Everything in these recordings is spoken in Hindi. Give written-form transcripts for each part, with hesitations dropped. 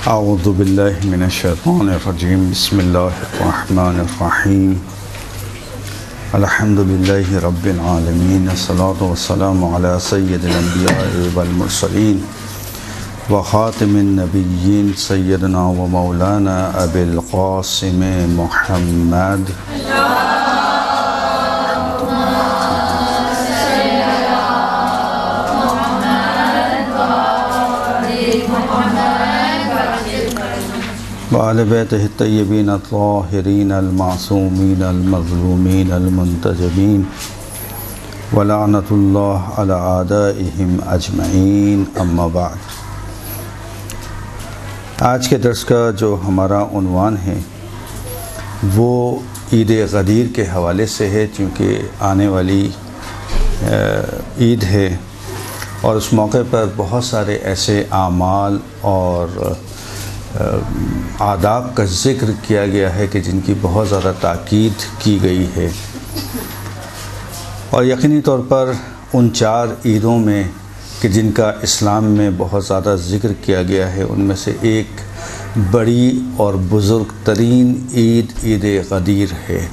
अऊज़ु बिल्लाहि मिनश्शैतानिर्रजीम बिस्मिल्लाहिर्रहमानिर्रहीम अल्हम्दुलिल्लाहि रब्बिल आलमीन अस्सलातु वस्सलामु अला सय्यिदिल अंबिया'i वल मुरसलीन व ख़ातिमिन नबिय्यीन सय्यदना व मौलाना अबिल क़ासिम मुहम्मद वाले बैतिहि तय्यबीन अत्ताहिरीन अल-मासूमीन अल-मज़लूमीन अल-मुंतजबीन व लानतुल्लाह अला आदाइहिम अजमईन अम्मा बाद। आज के दर्स का जो हमारा उन्वान है वो ईद गदीर के हवाले से है, चूँकि आने वाली ईद है और उस मौके पर बहुत सारे ऐसे आमाल और आदाब का ज़िक्र किया गया है कि जिनकी बहुत ज़्यादा ताकीद की गई है। और यकीनी तौर पर उन 4 ईदों में कि जिनका इस्लाम में बहुत ज़्यादा ज़िक्र किया गया है, उनमें से एक बड़ी और बुज़ुर्ग तरीन ईद गदीर है।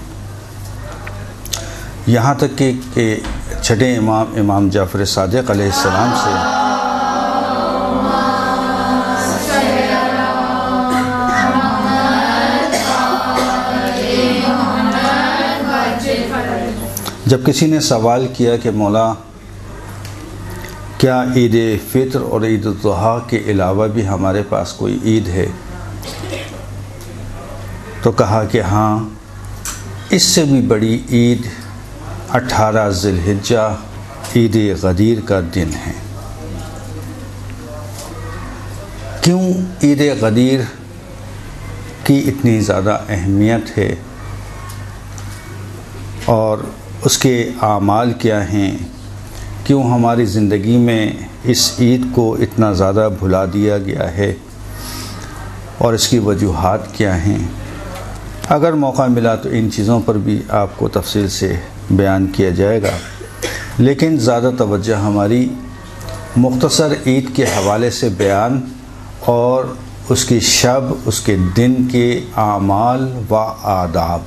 यहाँ तक कि छठे इमाम जाफ़र सादिक़ अलैहिस्सलाम से जब किसी ने सवाल किया कि मौला क्या ईद फ़ित्र और ईद ज़ुहा के अलावा भी हमारे पास कोई ईद है, तो कहा कि हाँ, इससे भी बड़ी ईद 18 ज़िलहिज्जा ईद गदीर का दिन है। क्यों ईद गदीर की इतनी ज़्यादा अहमियत है और उसके आमाल क्या हैं, क्यों हमारी ज़िंदगी में इस ईद को इतना ज़्यादा भुला दिया गया है और इसकी वजूहात क्या हैं। अगर मौका मिला तो इन चीज़ों पर भी आपको तफसील से बयान किया जाएगा, लेकिन ज़्यादा तवज्जो हमारी मुख्तसर ईद के हवाले से बयान और उसकी शब, उसके दिन के आमाल व आदाब।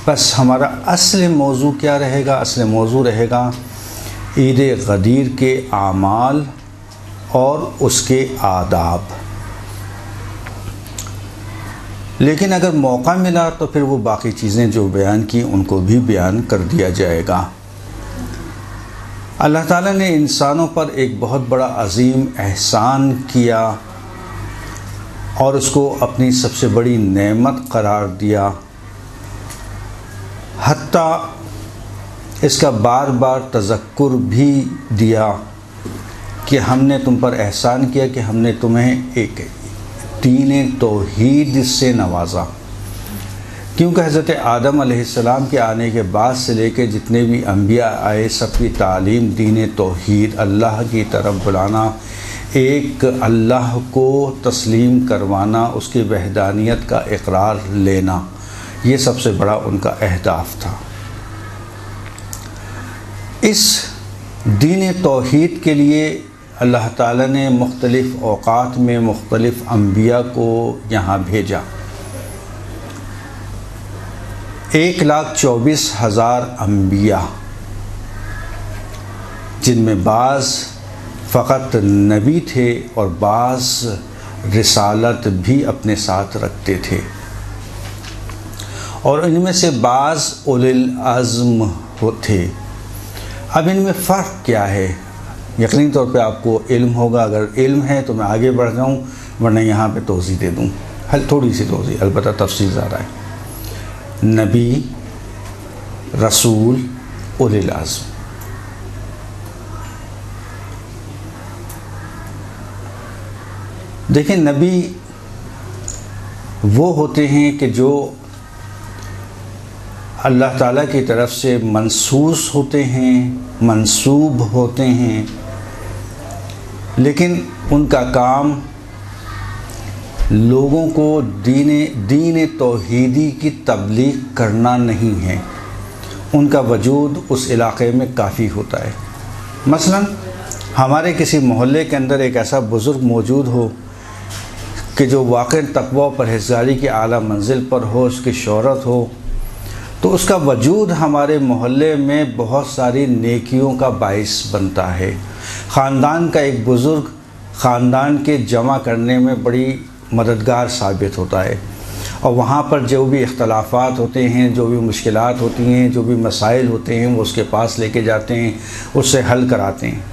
बस हमारा असली मौजू क्या रहेगा? असली मौजू रहेगा ईद गदीर के आमाल और उसके आदाब। लेकिन अगर मौका मिला तो फिर वो बाकी चीज़ें जो बयान की उनको भी बयान कर दिया जाएगा। अल्लाह ताला ने इंसानों पर एक बहुत बड़ा अजीम एहसान किया और उसको अपनी सबसे बड़ी नेमत करार दिया। हत्ता इसका बार बार तज़क्कुर भी दिया कि हमने तुम पर एहसान किया कि हमने तुम्हें एक दीन तौहीद से नवाजा। क्योंकि हज़रत आदम अलैहिस्सलाम के आने के बाद से लेकर जितने भी अंबिया आए, सबकी तालीम दीन तौहीद, अल्लाह की तरफ बुलाना, एक अल्लाह को तस्लीम करवाना, उसकी वहदानियत का इकरार लेना, ये सबसे बड़ा उनका अहदाफ था। इस दीन तौहीद के लिए अल्लाह ताला ने मुख्तलिफ़ औक़ात में मुख्तलिफ़ अंबिया को यहाँ भेजा। 1,24,000 अंबिया, जिनमें बाज़ फ़क़त नबी थे और बाज़ रिसालत भी अपने साथ रखते थे, और इनमें से बाज़ उलिल अज़्म थे। अब इनमें फ़र्क क्या है? यकीनी तौर पे आपको इल्म होगा। अगर इल्म है तो मैं आगे बढ़ जाऊँ, वरना यहाँ पे तोज़ी दे दूँ, थोड़ी सी तोज़ी, अलबत्ता तफसील ज़्यादा है। नबी, रसूल, उलिल अज़्म। देखिए, नबी वो होते हैं कि जो अल्लाह ताला की तरफ से मंसूस होते हैं, मंसूब होते हैं, लेकिन उनका काम लोगों को दीन तौहीदी की तबलीग करना नहीं है। उनका वजूद उस इलाक़े में काफ़ी होता है। मसलन हमारे किसी मोहल्ले के अंदर एक ऐसा बुज़ुर्ग मौजूद हो कि जो वाक़ई तक़वा और परहेज़गारी की आला मंजिल पर हो, उसकी शोहरत हो, तो उसका वजूद हमारे मोहल्ले में बहुत सारी नेकियों का बाइस बनता है। ख़ानदान का एक बुज़ुर्ग ख़ानदान के जमा करने में बड़ी मददगार साबित होता है, और वहाँ पर जो भी इख्तलाफात होते हैं, जो भी मुश्किलात होती हैं, जो भी मसाइल होते हैं, वो उसके पास लेके जाते हैं, उससे हल कराते हैं।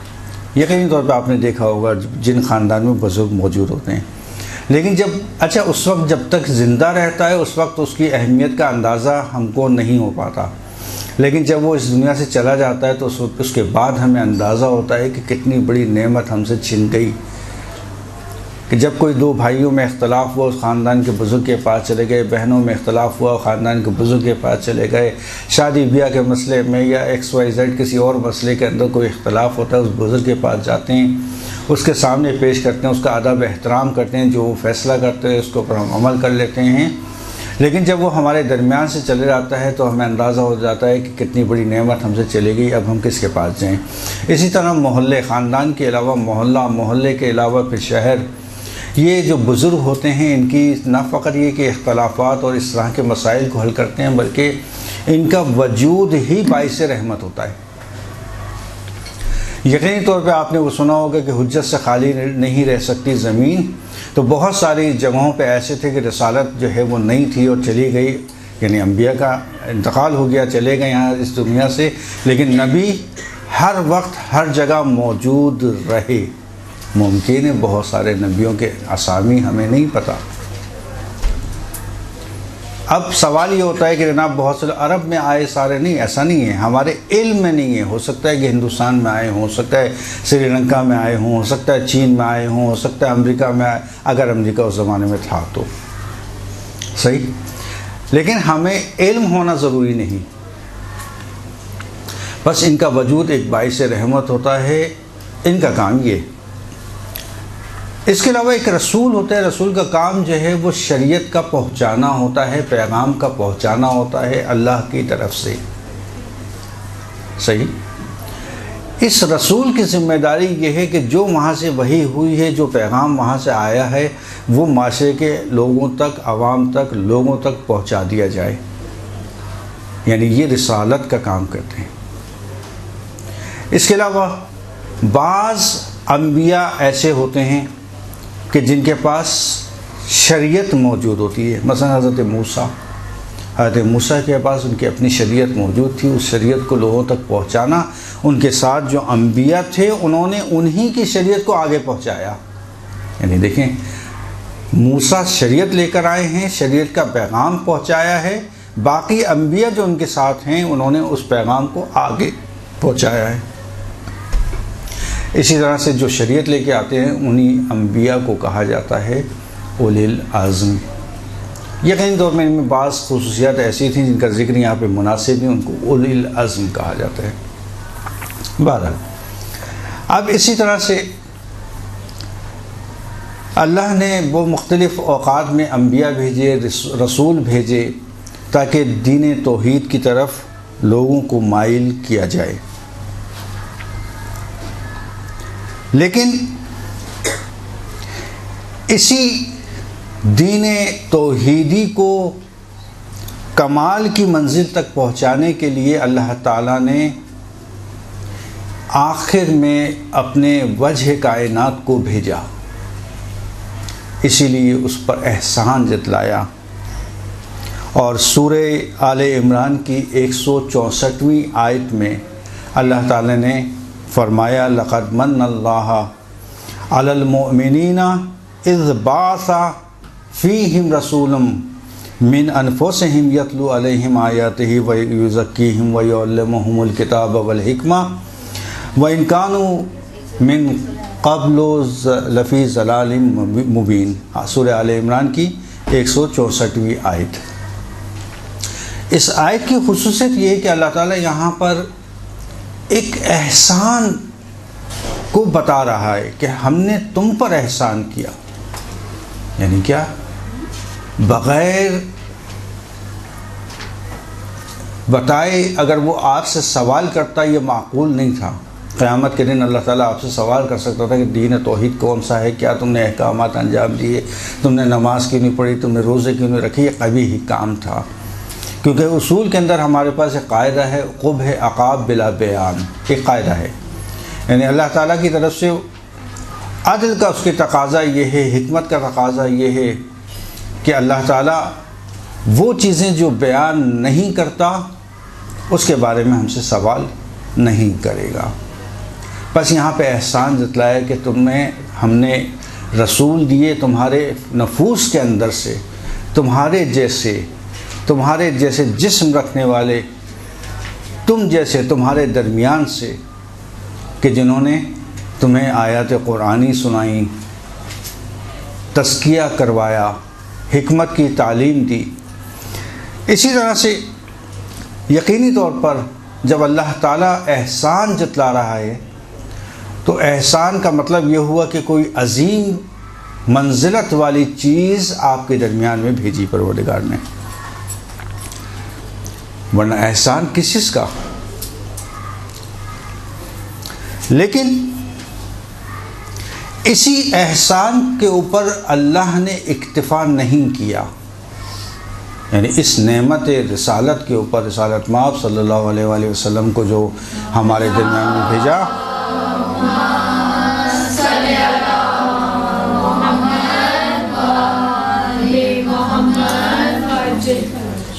यकीनी तौर पे आपने देखा होगा जिन ख़ानदान में बुज़ुर्ग मौजूद होते हैं। लेकिन उस वक्त जब तक ज़िंदा रहता है उस वक्त उसकी अहमियत का अंदाज़ा हमको नहीं हो पाता, लेकिन जब वो इस दुनिया से चला जाता है तो उसके बाद हमें अंदाज़ा होता है कि कितनी बड़ी नेमत हमसे छिन गई। कि जब कोई दो भाइयों में इख्तलाफ हुआ, उस ख़ानदान के बुज़ुर्ग के पास चले गए, बहनों में इख्तलाफ हुआ, ख़ानदान के बुज़ुर्ग के पास चले गए, शादी ब्याह के मसले में या XYZ किसी और मसले के अंदर कोई इख्तलाफ होता है, उस बुज़ुर्ग के पास जाते हैं, उसके सामने पेश करते हैं, उसका अदब एहतराम करते हैं, जो वो फ़ैसला करते हैं उसके ऊपर हम अमल कर लेते हैं। लेकिन जब वो हमारे दरमियान से चले जाता है तो हमें अंदाज़ा हो जाता है कि कितनी बड़ी नेमत हमसे चली गई, अब हम किसके पास जाएँ। इसी तरह मोहल्ले, ख़ानदान के अलावा मोहल्ला, मोहल्ले के अलावा फिर शहर, ये जो बुज़ुर्ग होते हैं इनकी न फ़क़त ये कि इख्तलाफात और इस तरह के मसाइल को हल करते हैं, बल्कि इनका वजूद ही बाइस रहमत होता है। यकीनी तौर पे आपने वो सुना होगा कि हुज्जत से खाली नहीं रह सकती ज़मीन। तो बहुत सारी जगहों पे ऐसे थे कि रिसालत जो है वो नहीं थी और चली गई, यानी अम्बिया का इंतकाल हो गया, चले गए यहाँ इस दुनिया से, लेकिन नबी हर वक्त हर जगह मौजूद रहे। मुमकिन है बहुत सारे नबियों के असामी हमें नहीं पता। अब सवाल ये होता है कि जनाब बहुत से अरब में आए सारे, नहीं, ऐसा नहीं है, हमारे इल्म में नहीं है। हो सकता है कि हिंदुस्तान में आए हों, हो सकता है श्रीलंका में आए हों, हो सकता है चीन में आए हों, हो सकता है अमेरिका में आए, अगर अमेरिका उस ज़माने में था तो सही। लेकिन हमें इल्म होना ज़रूरी नहीं, बस इनका वजूद एक बाइस रहमत होता है, इनका काम ये। इसके अलावा एक रसूल होता है, रसूल का काम जो है वो शरीयत का पहुंचाना होता है, पैगाम का पहुंचाना होता है अल्लाह की तरफ से, सही। इस रसूल की ज़िम्मेदारी ये है कि जो वहाँ से वही हुई है, जो पैगाम वहाँ से आया है, वो माशरे के लोगों तक, आवाम तक, लोगों तक पहुँचा दिया जाए, यानी ये रिसालत का काम करते हैं। इसके अलावा बाज़ अम्बिया ऐसे होते हैं कि जिनके पास शरीयत मौजूद होती है। मसलन हज़रत मूसा के पास उनकी अपनी शरीयत मौजूद थी, उस शरीयत को लोगों तक पहुंचाना, उनके साथ जो अम्बिया थे उन्होंने उन्हीं की शरीयत को आगे पहुंचाया। यानी देखें, मूसा शरीयत लेकर आए हैं, शरीयत का पैगाम पहुंचाया है, बाकी अम्बिया जो उनके साथ हैं उन्होंने उस पैगाम को आगे पहुंचाया है। इसी तरह से जो शरीयत लेके आते हैं उन्हीं अम्बिया को कहा जाता है उलिल आज़म। यकीनी तौर में इनमें बाज़ खुसूसियात ऐसी थी जिनका जिक्र यहाँ पे मुनासिब नहीं, उनको उलिल आज़म कहा जाता है। बहरहाल, अब इसी तरह से अल्लाह ने वो मुख्तलिफ़ औक़ात में अम्बिया भेजे, रसूल भेजे, ताकि दीन तौहीद की तरफ लोगों को माइल किया जाए। लेकिन इसी दीन तौहीदी को कमाल की मंजिल तक पहुँचाने के लिए अल्लाह ताला ने आखिर में अपने वजह कायनात को भेजा, इसीलिए उस पर एहसान जतलाया। और सूरह आले इमरान की 164वीं आयत में अल्लाह ताला ने फरमाया, लक़द मन्नल्लाहु अलल मुअमिनीना इज़ बाअसा फ़ीहिम रसूलम मिन अनफुसिहिम यतलू अलैहिम आयातिही व युज़क्कीहिम व युअल्लिमुहुमुल किताब वल हिकमा व इन कानू मिन क़ब्लु लफ़ी ज़लालिम मुबीन। सूरह आले इमरान की 164वीं आयत। इस आयत की खुसूसियत ये है कि अल्लाह ताला यहाँ पर एक एहसान को बता रहा है कि हमने तुम पर एहसान किया। यानी क्या? बग़ैर बताए अगर वो आपसे सवाल करता, ये माकूल नहीं था क़यामत के दिन अल्लाह ताला आपसे सवाल कर सकता था कि दीन तौहीद कौन सा है, क्या तुमने अहकामात अंजाम दिए, तुमने नमाज क्यों नहीं पढ़ी, तुमने रोज़े क्यों नहीं रखी। ये कभी ही काम था, क्योंकि उसूल के अंदर हमारे पास एक कायदा है, क़ुब है अक़ाब बिला बयान, एक कायदा है। यानी अल्लाह ताला की तरफ से अदल का उसके तकाज़ा ये है, हिकमत का तकाज़ा ये है कि अल्लाह ताला वो चीज़ें जो बयान नहीं करता उसके बारे में हमसे सवाल नहीं करेगा। बस यहाँ पे एहसान जतलाया कि हमने रसूल दिए तुम्हारे नफूस के अंदर से, तुम्हारे जैसे जिस्म रखने वाले, तुम जैसे तुम्हारे दरमियान से, कि जिन्होंने तुम्हें आयत कुरानी सुनाई, तज़किया करवाया, हिकमत की तालीम दी। इसी तरह से यकीनी तौर पर जब अल्लाह ताला एहसान जतला रहा है तो एहसान का मतलब ये हुआ कि कोई अजीम मंजिलत वाली चीज़ आपके दरमियान में भेजी परवरदिगार ने, वरना एहसान किस चीज़ का। लेकिन इसी एहसान के ऊपर अल्लाह ने इक्तिफा नहीं किया, यानी इस नेमत रिसालत के ऊपर, रिसालत माब सल्लल्लाहु अलैहि वसल्लम को जो हमारे दरमियान में भेजा,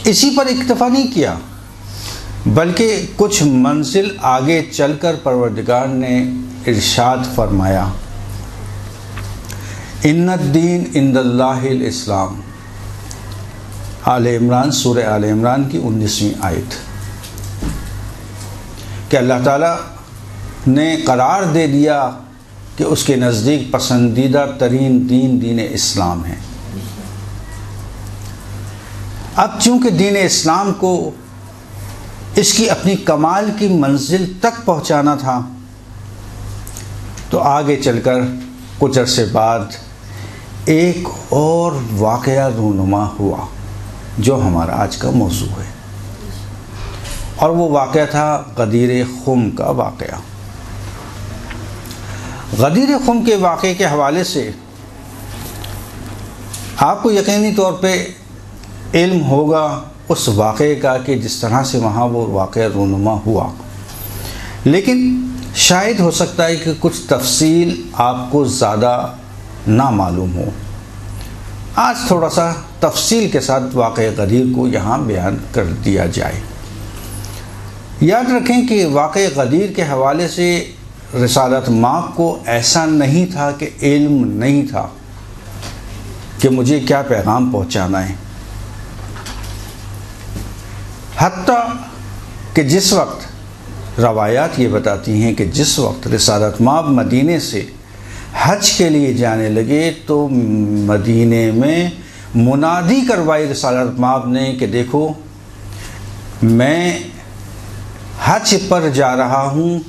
इसी पर इक्तिफा नहीं किया, बल्कि कुछ मंजिल आगे चलकर परवरदिगार ने इरशाद फरमाया, इन्नद्दीन इंदल्लाहिल इस्लाम। आले इमरान, सूरह आले इमरान की 19वीं आयत, कि अल्लाह ताला ने करार दे दिया कि उसके नज़दीक पसंदीदा तरीन दीन दीन इस्लाम है। अब चूँकि दीन इस्लाम को इसकी अपनी कमाल की मंजिल तक पहुँचाना था, तो आगे चलकर कुछ अरसे बाद एक और वाक़या रूनुमा हुआ जो हमारा आज का मौजू है, और वो वाक़या था गदीर खुम का वाक़या। गदीर खुम के वाक़े के हवाले से आपको यकीनी तौर पे इल्म होगा उस वाक़े का कि जिस तरह से वहाँ वो वाक़या रूनुमा हुआ, लेकिन शायद हो सकता है कि कुछ तफसील आपको ज़्यादा ना मालूम हो। आज थोड़ा सा तफसील के साथ वाक़या गदीर को यहाँ बयान कर दिया जाए। याद रखें कि वाक़या गदीर के हवाले से रिसालत माब को ऐसा नहीं था कि इल्म नहीं था कि मुझे क्या पैगाम पहुँचाना है। हत्ता कि जिस वक्त रवायात ये बताती हैं कि जिस वक्त रिसालत माब मदीने से हज के लिए जाने लगे तो मदीने में मुनादी करवाई रिसालत माब ने कि देखो मैं हज पर जा रहा हूँ,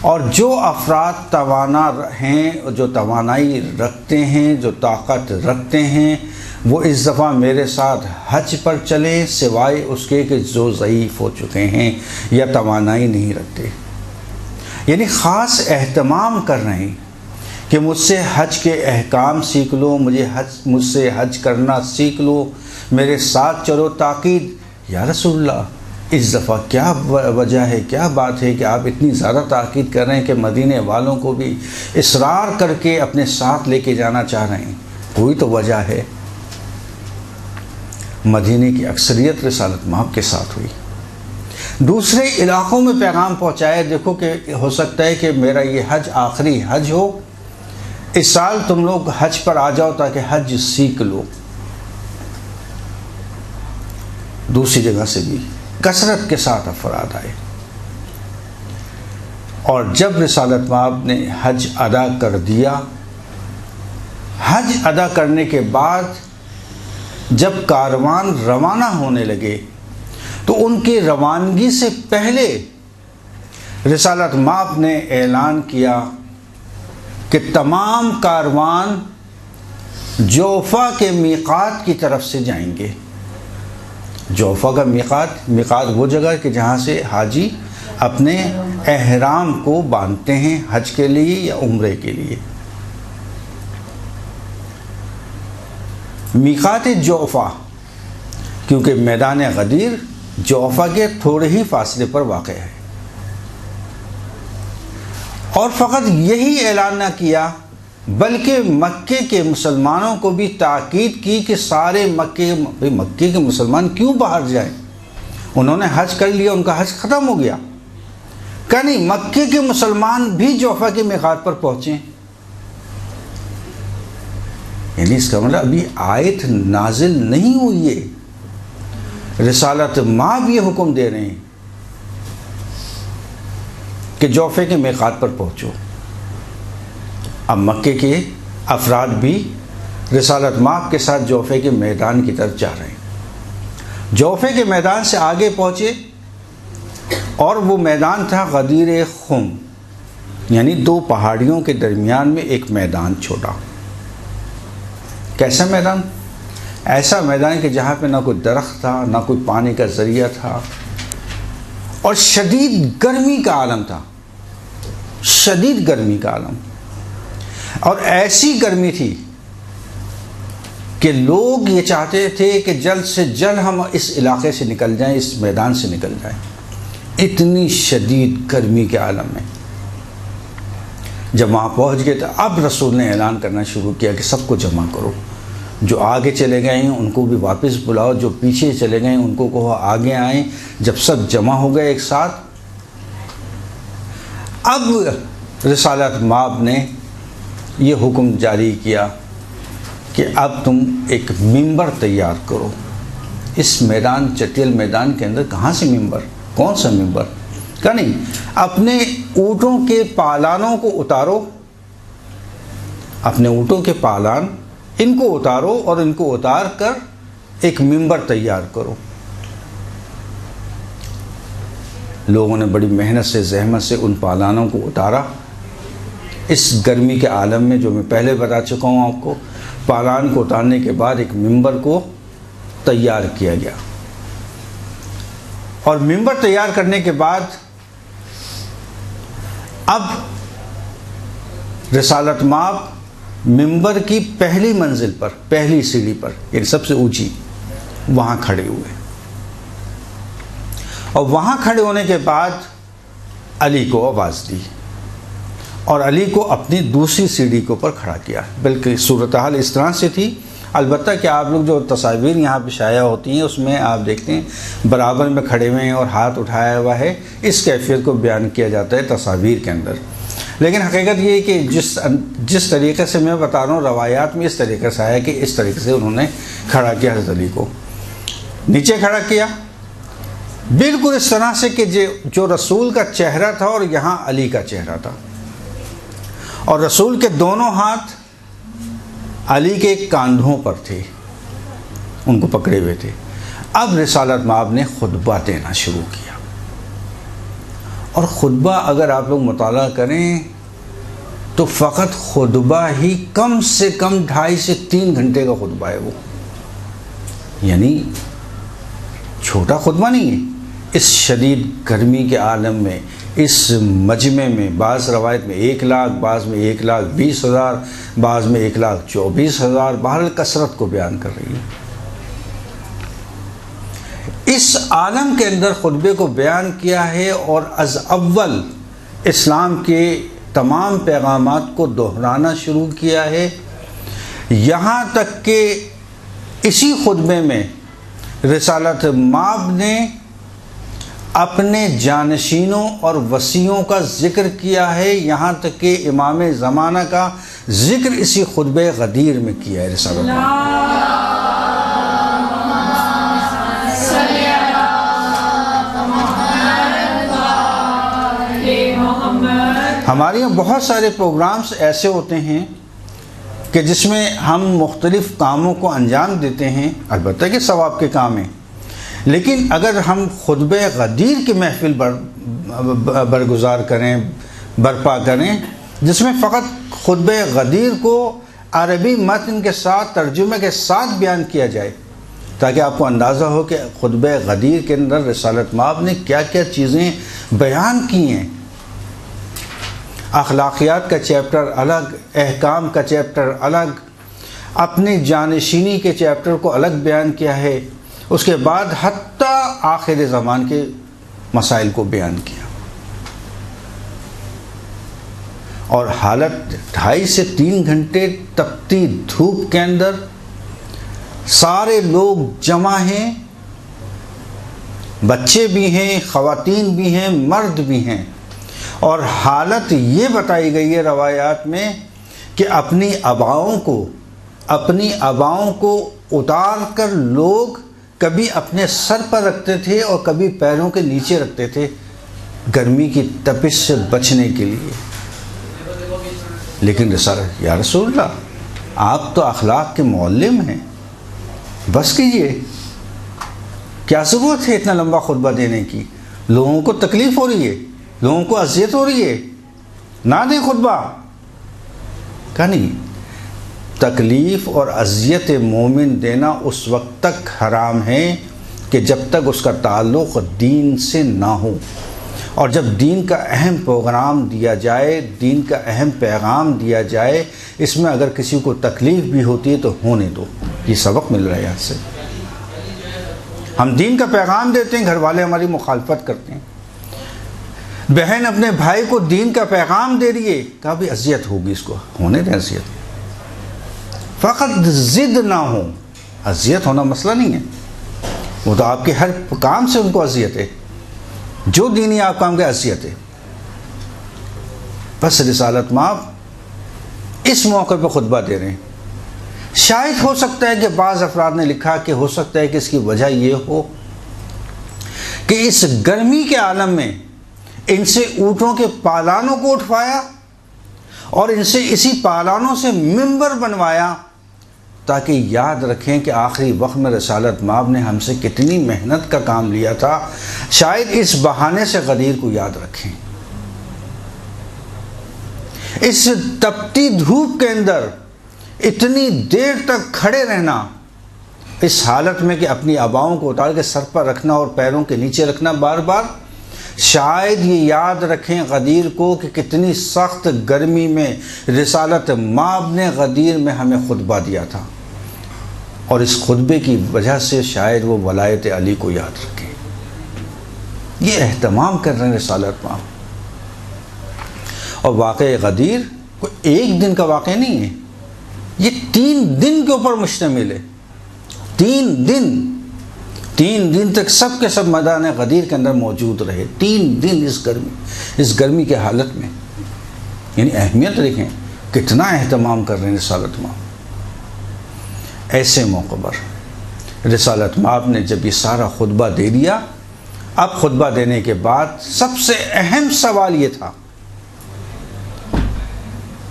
और जो अफराद तवाना हैं, जो तवानाई रखते हैं, जो ताकत रखते हैं, वो इस दफ़ा मेरे साथ हज पर चलें, सिवाय उसके कि जो ज़ईफ़ हो चुके हैं या तवानाई नहीं रखते। यानी ख़ास एहतमाम कर रहे हैं कि मुझसे हज के अहकाम सीख लो, मुझसे हज करना सीख लो, मेरे साथ चलो। ताकीद, या रसूलल्लाह इस दफ़ा क्या वजह है, क्या बात है कि आप इतनी ज़्यादा ताकीद कर रहे हैं कि मदीने वालों को भी इसरार करके अपने साथ लेके जाना चाह रहे हैं? कोई तो वजह है। मदीने की अक्सरियत रिसालत माब के साथ हुई, दूसरे इलाक़ों में पैगाम पहुँचाया, देखो कि हो सकता है कि मेरा ये हज आखिरी हज हो, इस साल तुम लोग हज पर आ जाओ ताकि हज सीख लो। दूसरी जगह से भी कसरत के साथ अफराद आए, और जब रिसालत माब ने हज अदा कर दिया, हज अदा करने के बाद जब कारवान रवाना होने लगे तो उनकी रवानगी से पहले रिसालत माब ने ऐलान किया कि तमाम कारवान जोफ़ा के मीक़ात की तरफ से जाएंगे। जोफ़ा का मीक़ात वो जगह कि जहाँ से हाजी अपने एहराम को बांधते हैं हज के लिए या उम्रे के लिए। मीक़ात जोफ़ा, क्योंकि मैदान गदीर जोफ़ा के थोड़े ही फासले पर वाक़ है, और फ़कत यही ऐलान न किया बल्कि मक्के के मुसलमानों को भी ताकीद की कि सारे मक्के के मुसलमान क्यों बाहर जाएं। उन्होंने हज कर लिया, उनका हज ख़त्म हो गया। क्या नहीं, मक्के के मुसलमान भी जोफ़ा के मीक़ात पर पहुँचे। यानी इसका मतलब अभी आयत नाजिल नहीं हुई है, रिसालत माब ये हुक्म दे रहे हैं कि जोफ़े के मीक़ात पर पहुँचो। अब मक्के के अफराद भी रिसालत माब के साथ जोफ़े के मैदान की तरफ जा रहे हैं। जोफ़े के मैदान से आगे पहुँचे और वो मैदान था गदीर खुम, यानी दो पहाड़ियों के दरमियान में एक मैदान छोटा। कैसा मैदान? ऐसा मैदान कि जहाँ पे ना कोई दरख्त था, ना कोई पानी का ज़रिया था, और शदीद गर्मी का आलम था, शदीद गर्मी का आलम। और ऐसी गर्मी थी कि लोग ये चाहते थे कि जल्द से जल्द हम इस इलाके से निकल जाएं, इस मैदान से निकल जाएं। इतनी शदीद गर्मी के आलम में जब वहाँ पहुँच गए तो अब रसूल ने ऐलान करना शुरू किया कि सबको जमा करो। जो आगे चले गए हैं उनको भी वापस बुलाओ, जो पीछे चले गए हैं उनको कहो आगे आएँ। जब सब जमा हो गए एक साथ, अब रिसालत माब ने ये हुक्म जारी किया कि अब तुम एक मिंबर तैयार करो। इस मैदान, चटियल मैदान के अंदर कहाँ से मिंबर? कौन सा मिंबर? क्या नहीं, अपने ऊँटों के पालानों को उतारो, अपने ऊँटों के पालान इनको उतारो और इनको उतार कर एक मिंबर तैयार करो। लोगों ने बड़ी मेहनत से, जहमत से उन पालानों को उतारा। इस गर्मी के आलम में, जो मैं पहले बता चुका हूँ आपको, पालान को उतारने के बाद एक मिंबर को तैयार किया गया। और मिंबर तैयार करने के बाद अब रिसालत माब मिंबर की पहली मंजिल पर, पहली सीढ़ी पर, यानी सबसे ऊंची, वहाँ खड़े हुए। और वहाँ खड़े होने के बाद अली को आवाज़ दी और अली को अपनी दूसरी सीढ़ी के ऊपर खड़ा किया। बल्कि सूरत हाल इस तरह से थी, अलबत्ता कि आप लोग जो तस्वीर यहाँ पे शाया होती हैं उसमें आप देखते हैं बराबर में खड़े हुए हैं और हाथ उठाया हुआ है। इस कैफियत को बयान किया जाता है तस्वीर के अंदर। लेकिन हकीकत ये है कि जिस तरीक़े से मैं बता रहा हूँ, रवायात में इस तरीक़े से आया कि इस तरीके से उन्होंने खड़ा किया। हज़रत अली को नीचे खड़ा किया, बिल्कुल इस तरह से कि जो रसूल का चेहरा था और यहाँ अली का चेहरा था, और रसूल के दोनों हाथ अली के कांधों पर थे, उनको पकड़े हुए थे। अब रिसालत माब ने खुतबा देना शुरू किया, और ख़ुतबा अगर आप लोग मुताला करें तो फ़कत खुतबा ही कम से कम 2.5 से 3 घंटे का खुतबा है वो, यानी छोटा खुतबा नहीं है। इस शदीद गर्मी के आलम में, इस मजमे में, बाज़ रवायत में 1 लाख, बाज़ में 1,20,000, बाज़ में 1,24,000, बहरहाल कसरत को बयान कर रही है। इस आलम के अंदर खुतबे को बयान किया है और अज़ अव्वल इस्लाम के तमाम पैगामात को दोहराना शुरू किया है। यहाँ तक कि इसी खुतबे में रिसालत माब ने अपने जानशीनों और वसीयों का ज़िक्र किया है, यहाँ तक कि इमाम ज़माना का ज़िक्र इसी खुतबे गदीर में किया है रिसालत माब। हमारे यहाँ बहुत सारे प्रोग्राम्स ऐसे होते हैं कि जिसमें हम मुख्तलिफ़ कामों को अंजाम देते हैं, अलबत्ता कि सवाब के काम हैं, लेकिन अगर हम खुतबे गदीर की महफ़िल बरगुज़ार करें, बर्पा करें, जिसमें फ़कत खुतबे गदीर को अरबी मतन के साथ, तर्जुमे के साथ बयान किया जाए, ताकि आपको अंदाज़ा हो कि खुतबे गदीर के अंदर रिसालत माब ने क्या क्या चीज़ें बयान की हैं। अखलाकियात का चैप्टर अलग, अहकाम का चैप्टर अलग, अपनी जानशीनी के चैप्टर को अलग बयान किया है। उसके बाद हत्ता आखिर ज़मान के मसाइल को बयान किया। और हालत 2.5 से 3 घंटे तपती धूप के अंदर सारे लोग जमा हैं, बच्चे भी हैं, ख़वातीन भी हैं, मर्द भी हैं। और हालत ये बताई गई है रवायात में कि अपनी अबाओं को उतार कर लोग कभी अपने सर पर रखते थे और कभी पैरों के नीचे रखते थे, गर्मी की तपिश से बचने के लिए। लेकिन रिसालत, या रसूलल्लाह, आप तो अखलाक के मुअल्लिम हैं, बस कीजिए, क्या ज़रूरत है इतना लंबा खुतबा देने की? लोगों को तकलीफ़ हो रही है, लोगों को अज़ियत हो रही है, ना दें खुतबा। कहा नहीं, तकलीफ़ और अज़ियत मोमिन देना उस वक्त तक हराम है कि जब तक उसका ताल्लुक़ दीन से ना हो। और जब दीन का अहम प्रोग्राम दिया जाए, दीन का अहम पैगाम दिया जाए, इसमें अगर किसी को तकलीफ़ भी होती है तो होने दो। ये सबक मिल रहा है यहाँ से। हम दीन का पैगाम देते हैं, घर वाले हमारी मुखालफत करते हैं। बहन अपने भाई को दीन का पैगाम दे रही है, कहा भी अज़ियत होगी, इसको होने दें अज़ियत, फ़कत ज़िद ना हो। अज़ियत होना मसला नहीं है, वो तो आपके हर काम से उनको अज़ियत है, जो दीनी आप काम के अज़ियत है। बस रिसालत माब इस मौके पर खुतबा दे रहे हैं। शायद हो सकता है कि बाज़ अफराद ने लिखा कि हो सकता है कि इसकी वजह ये हो कि इस गर्मी के आलम में इनसे ऊँटों के पालानों को उठवाया और इनसे इसी पालानों से मिंबर बनवाया, ताकि याद रखें कि आखिरी वक्त में रिसालत माब ने हमसे कितनी मेहनत का काम लिया था। शायद इस बहाने से गदीर को याद रखें। इस तपती धूप के अंदर इतनी देर तक खड़े रहना, इस हालत में कि अपनी अबाओं को उतार के सर पर रखना और पैरों के नीचे रखना बार बार, शायद ये याद रखें गदीर को कि कितनी सख्त गर्मी में रिसालत माब ने गदीर में हमें खुतबा दिया था। और इस खुतबे की वजह से शायद वो वलायत अली को याद रखें। ये एहतमाम कर रहे हैं रिसालत माब। और वाक़या गदीर कोई एक दिन का वाक़या नहीं है, ये 3 दिन के ऊपर मुश्तमिल है। 3 दिन तक सब के सब मैदान गदीर के अंदर मौजूद रहे। 3 दिन इस गर्मी के हालत में, यानी अहमियत देखें, कितना एहतमाम कर रहे हैं रिसालत माब। ऐसे मौक़े पर रिसालत माब ने जब ये सारा खुतबा दे दिया, अब खुतबा देने के बाद सबसे अहम सवाल ये था,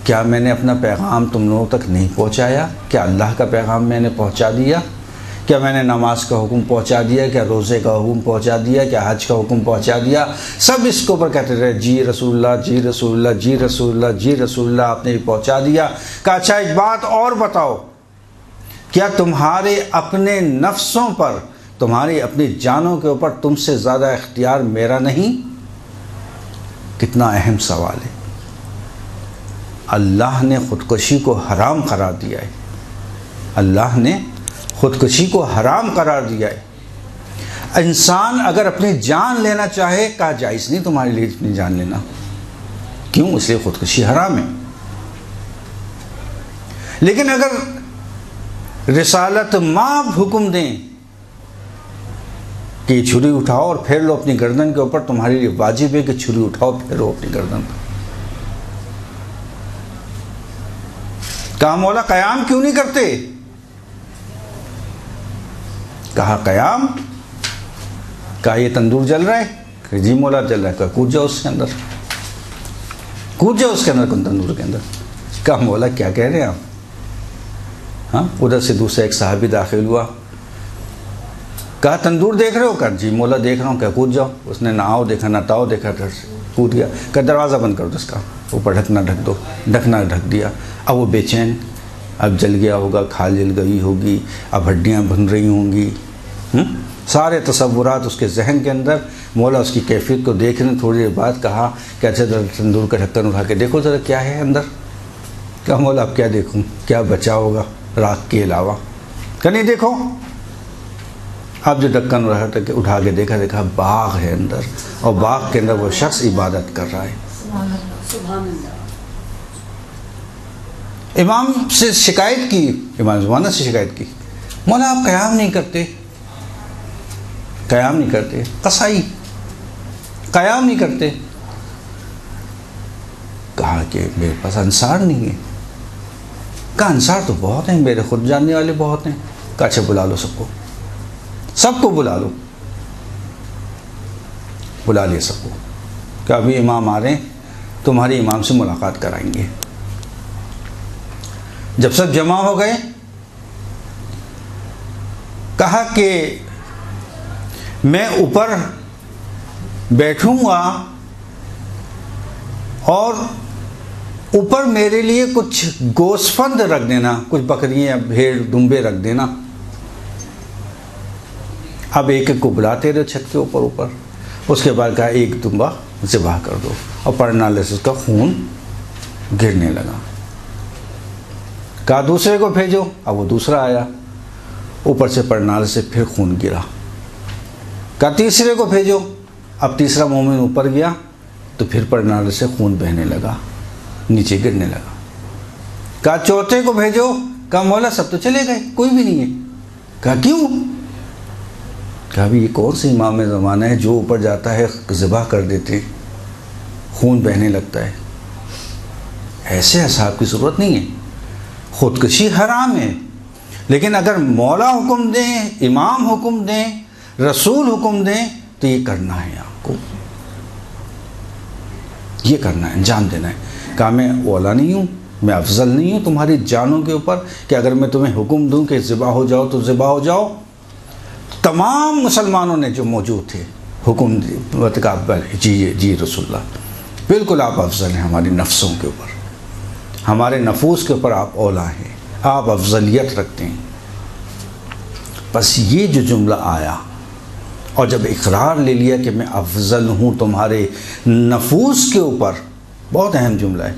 क्या मैंने अपना पैगाम तुम लोगों तक नहीं पहुँचाया? क्या अल्लाह का पैगाम मैंने पहुँचा दिया? क्या मैंने नमाज का हुक्म पहुँचा दिया? क्या रोज़े का हुक्म पहुँचा दिया? क्या हज का हुक्म पहुँचा दिया? सब इसके ऊपर कहते रहे, जी रसूलुल्लाह, जी रसूलुल्लाह, जी रसूलुल्लाह, जी रसूलुल्लाह, आपने भी पहुँचा दिया। कहा अच्छा एक बात और बताओ, क्या तुम्हारे अपने नफ्सों पर, तुम्हारी अपनी जानों के ऊपर तुमसे ज़्यादा इख्तियार मेरा नहीं? कितना अहम सवाल है। अल्लाह ने ख़ुदकुशी को हराम करार दिया है। अल्लाह ने ख़ुदकुशी को हराम करार दिया है। इंसान अगर अपनी जान लेना चाहे, कहा जायज़ नहीं तुम्हारे लिए अपनी जान लेना। क्यों? इसलिए ख़ुदकुशी हराम है। लेकिन अगर रिसालत माब हुक्म दें कि छुरी उठाओ और फेर लो अपनी गर्दन के ऊपर, तुम्हारे लिए वाजिब है कि छुरी उठाओ फेरो अपनी गर्दन पर। कहा मौला क़याम क्यों नहीं करते? कहा क़याम? कहा ये तंदूर जल रहा है? जी मौला जल रहा है। कहा कूद जाओ उसके अंदर, कूद जाओ उसके अंदर, तंदूर के अंदर। कहा मौला क्या कह रहे हैं आप? हाँ, उधर से दूसरा एक साहबी दाखिल हुआ। कहा तंदूर देख रहे हो? कर जी मौला देख रहा हूँ। क्या कूद जाओ। उसने ना आओ देखा ना ताओ देखा, कूद गया। कहा दरवाज़ा बंद कर दो इसका, ऊपर ढकना ढक दो। ढकना ढक दिया। अब वो बेचैन अब जल गया होगा, खाल जल गई होगी, अब हड्डियाँ बन रही होंगी। सारे तसव्वुरात उसके जहन के अंदर। मौला उसकी कैफियत को देखने थोड़ी देर बाद कहा कि अच्छा ज़रा तंदूर का ढक्कन उठा के देखो ज़रा क्या है अंदर। कहा मौला अब क्या देखूं, क्या बचा होगा राख के अलावा। कहा नहीं देखो। अब जो ढक्कन उठा के देखा बाग है अंदर, और बाग के अंदर वो शख्स इबादत कर रहा है। इमाम से शिकायत की, इमाम ज़माना से शिकायत की, मौला आप क़याम नहीं करते, क़याम नहीं करते, कसाई क़याम नहीं करते। कहा कि मेरे पास अंसार नहीं है। कहा अंसार तो बहुत हैं, मेरे खुद जानने वाले बहुत हैं। कहा अच्छा बुला लो सबको, सबको बुला लो। बुला लिया सबको। कहा अभी इमाम आ रहे हैं, तुम्हारे इमाम से मुलाकात कराएंगे। जब सब जमा हो गए, कहा कि मैं ऊपर बैठूंगा और ऊपर मेरे लिए कुछ गोश्तफंद रख देना, कुछ बकरियां भेड़ दुम्बे रख देना। अब एक एक को बुलाते रहे छत के ऊपर। उसके बाद कहा एक दुम्बा ज़िबा कर दो, और पड़नाले से उसका खून गिरने लगा। कहा दूसरे को भेजो। अब वो दूसरा आया, ऊपर से पड़नाले से फिर खून गिरा। कहा तीसरे को भेजो। अब तीसरा मोमिन ऊपर गया तो फिर पड़नाले से खून बहने लगा, नीचे गिरने लगा। कहा चौथे को भेजो। कहा मौला सब तो चले गए, कोई भी नहीं है। कहा क्यों? कहा भी ये कौन सी इमाम ज़माना है जो ऊपर जाता है ज़िबा कर देते, खून बहने लगता है। ऐसे असहाब की ज़रूरत नहीं है। ख़ुदकशी हराम है, लेकिन अगर मौला हुक्म दें, इमाम हुक्म दें, रसूल हुक्म दें तो ये करना है, आपको ये करना है, अंजाम देना है। कहा मैं औला नहीं हूँ, मैं अफजल नहीं हूँ तुम्हारी जानों के ऊपर कि अगर मैं तुम्हें हुक्म दूँ कि ज़िबा हो जाओ तो ज़िबा हो जाओ। तमाम मुसलमानों ने जो मौजूद थे हुक्म दिया, जी रसूलुल्लाह, बिल्कुल आप अफजल हैं हमारी नफ्सों के ऊपर, हमारे नफूस के ऊपर आप औला हैं, आप अफजलियत रखते हैं। बस ये जो जुमला आया, और जब इकरार ले लिया कि मैं अफजल हूँ तुम्हारे नफूस के ऊपर, बहुत अहम जुमला है।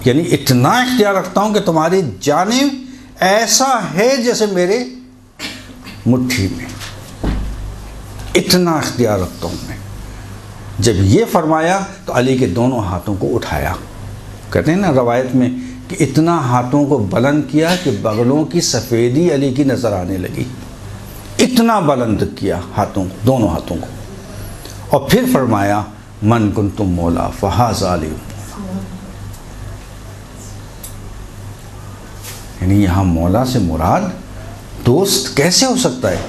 यानी इतना इख्तियार रखता हूँ कि तुम्हारी जानिब ऐसा है जैसे मेरे मुट्ठी में, इतना इख्तियार रखता हूँ मैं। जब ये फरमाया तो अली के दोनों हाथों को उठाया। कहते हैं ना रवायत में कि इतना हाथों को बुलंद किया कि बगलों की सफ़ेदी अली की नज़र आने लगी। इतना बुलंद किया हाथों को, दोनों हाथों को, और फिर फरमाया मन कुन्तुम मौला फ़हाज़ा अली। यानी यहाँ मौला से मुराद दोस्त कैसे हो सकता है?